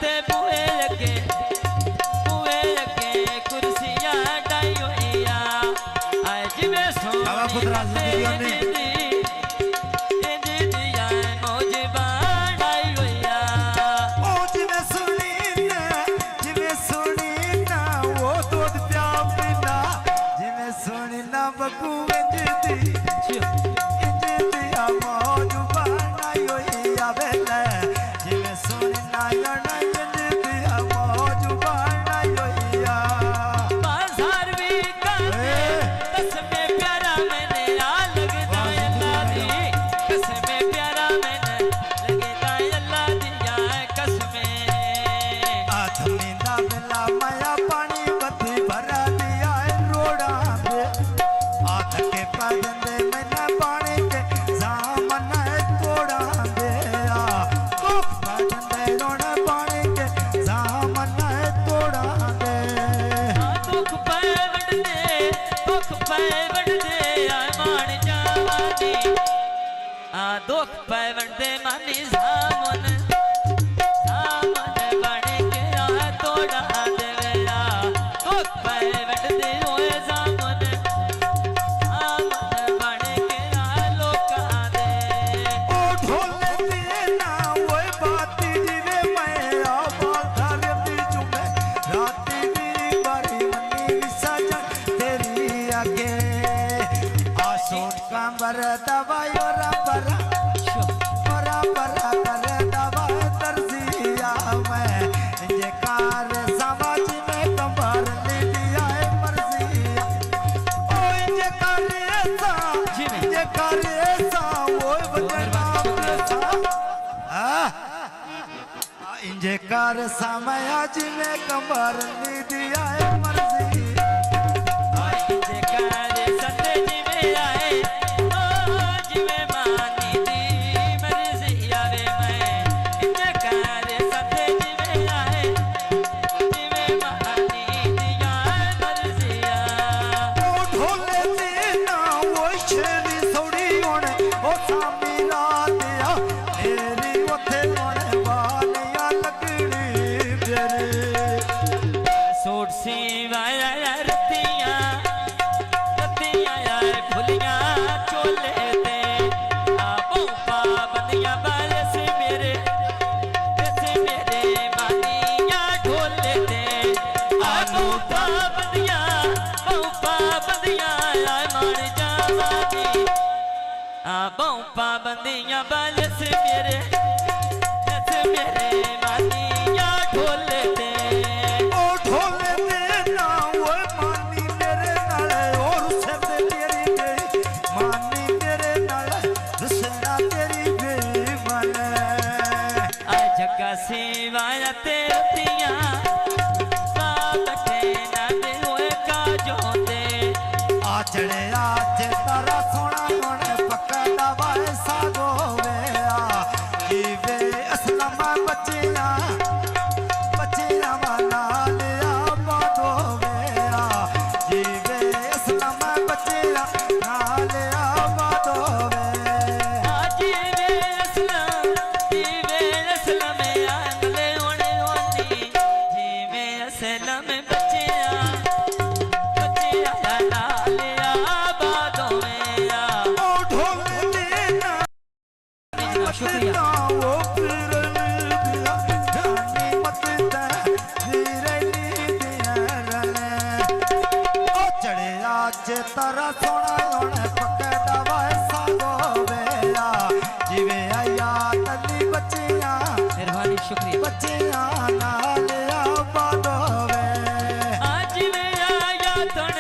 ते बुए लगे कुर्सियां डाई होइया आए जिवे सोनिया ते दुख पैवण दे मानी सामन बन के आ तोड़ा देवेला दुख पैवण दे होए सामन बन के आ लोका दे ओ ढोले दिए ना ओए बाती जिवे मैं आ बाल दी चुमे राती दी बारी मनी सजन तेरी आगे आ सोट कांबर दवायो रबरा इंजे कार समय आज में कमर नी दिया है मर्जी इंजे कार सते जिवे आए जिवे मानी दी मर्जी आवे मैं इंजे कार सते जिवे आए जिवे मानी दिया मर्जी ओ ढोले देना वो शेरी सोड़ी होने ओ सामी रात या तेरी उथे होने सूट सिवाया रतियां यार फुलियां चोले ते आपो पाबंदियां बाल से मेरे मानियां ढोले ते आपो पाबंदियां मान जावानी आपो पाबंदियां बाल से मेरे मानियां ढोले ते सिवाया तेरिया बैठे ना दिल का जोते आ चढ़े आज तारा सोना होने पक्का दवाए सागो वे आ जीवे असलम बच्चिया वाला लिया बादो वे आ जीवे असलम बच्चिया लिया बादो वे शुक्रिया चढ़े आज तारा सोना होने पक्के दवाए सागो वेला जिवे आया तली बच्चियां मेहरबानी शुक्रिया बच्चियां नाल आबादो वे आज जिवे आया तण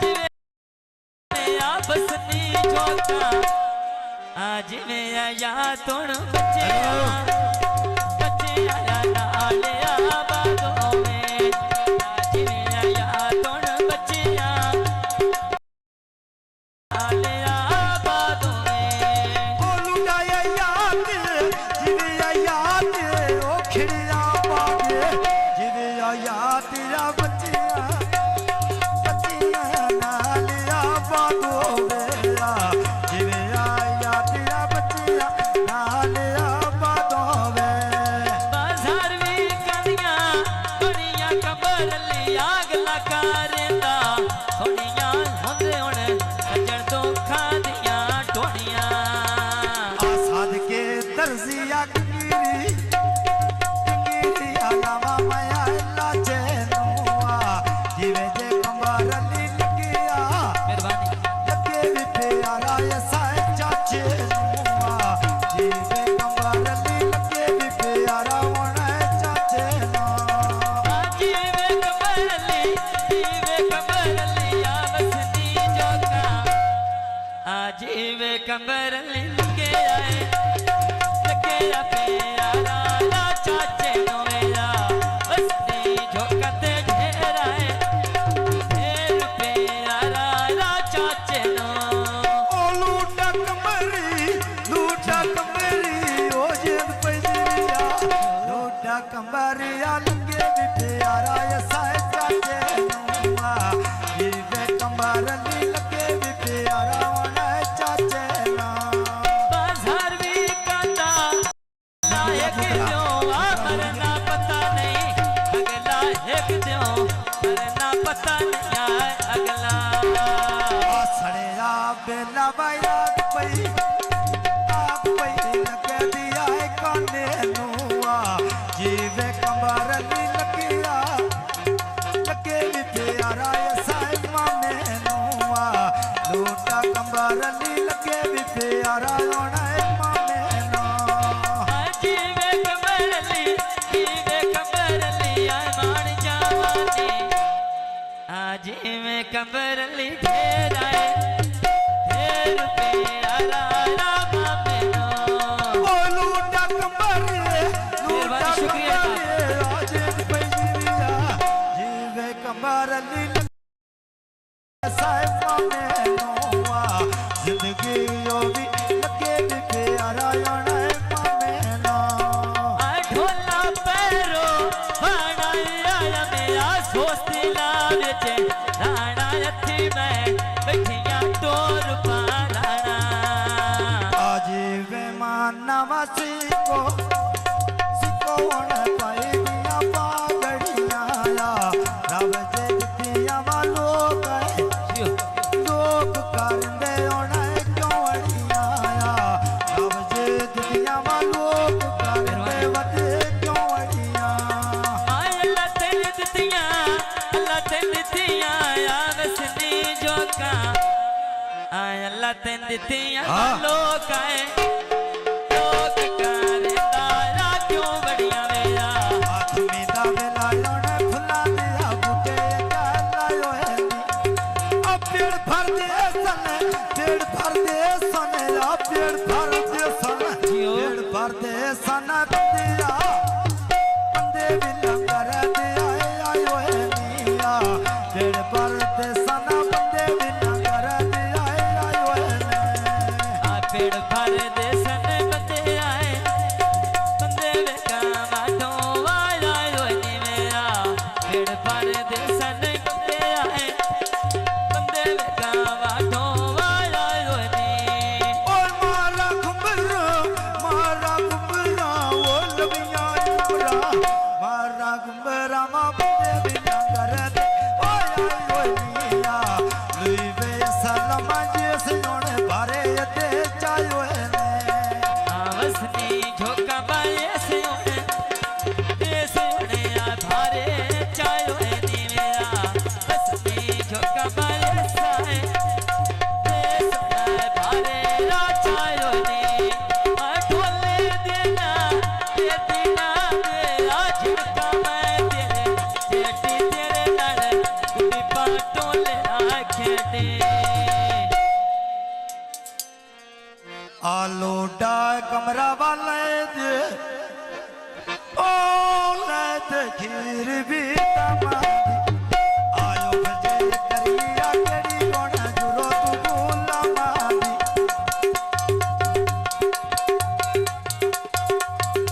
जिवे आ बसनी जोता आज में आया तुण बच्चिया नाल आबादों में आज में आया तुण बच्चिया नाल आबादों में ओ लुटाया याद जिवे याद ओ खिड़िया पागे जिवे याद तेरा बच्चिया नाल आबादों में जिवे बाजार भी करदा सोनिया होंदे हुण सजण दुखां दियां टोणियां आसाद के दर्जिया गिरी आलावा माया लाचे नुआ जिवे जे कंबार ली लगिया मेहरबानी लगे भी प्यारा ऐसा चाचे नुआ जिवे कंबार ली लगे भी प्यारा होना चाचे नुआ जीवे कमरली आ वसनी जोका आ जीवे कमरली लगे आए प्यारा ला चाचे नोया वसनी जोका ते ढेराए ढेर प्यारा ला चाचे नो ओ लूटा कमरी ओ जेद पैदिया लूटा कमरिया लगे भी प्यारा ऐसा चाचे नुआ जिवे कंबार ली लगे भी प्यारा होना चाचे नुआ बाजार भी कांदा एक जो मरना पता नहीं अगला एक जो मरना पता नहीं अगला सड़ेया बेला बायात पई आप पई लगे दिया है काने नुआ जीवे कंबार ली लगिया लगे भी प्यारा ऐसा मामे नुआ लूटा कंबार ली लगे भी प्यारा होना है मामे नुआ जीवे कमरली मान जावानी जीवे कमरली ढेराए ढेर प्यारा राम मेनो ओ लूटा कंबार शुक्रिया आज पैदिया जीवे कंबार ली साहिब मामे नुआ जिंदगी यो भी लगे भी प्यारा होना है मामे नुआ ढोला पैरो बनाया मेरा सोचती लावे राणा अथी मैं बैठिया टोर पाराना जीवे मानवा सिको होना पाई दिया पागड़िया रब जे दिया वालो लोग करंदे होना क्यों अड़िया रब जे दिया वालो करंदे वदे क्यों अड़िया अल्लाह ते दितिया या वसनी जोका अल्लाह ते दितिया लोग आए लोग करदा क्यों बड़िया मेरा हाथ में दावे लायो ने खुला दिया बुटे लायो है अब पेड़ भर दे सन पेड़ भर दे सन पेड़ भर दे सन पेड़ भर दे सन दिया बंदे भी लंगर दिया आयो है मिया पेड़ भर दे सन बंदे भी लंगर दिया आयो है पेड़ भर दे सन बंदे आए बंदे वे कामाठों वाला रोनी मेरा पेड़ भर दे सन बंदे आए बंदे वे कामाठों वाला रोनी और मारा घुमरा वो लबिया उमरा मारा घुमरा मा बंदे बिना कर दे ओया ओया लुईवे सलाम जिस नोने भारे ते चायो है वसनी झोंका पाए से उन्हें आ भारे चायो है नी मेरा वसनी झोंका पाए साए भारे रा चायो नी ढोले देना मेरा झुमका मैं तेरे जेठी तेरे नड़ कुड़ी पाटोले खेड़े आलो डा कमरा वाले दे ओ ले दे खीर भी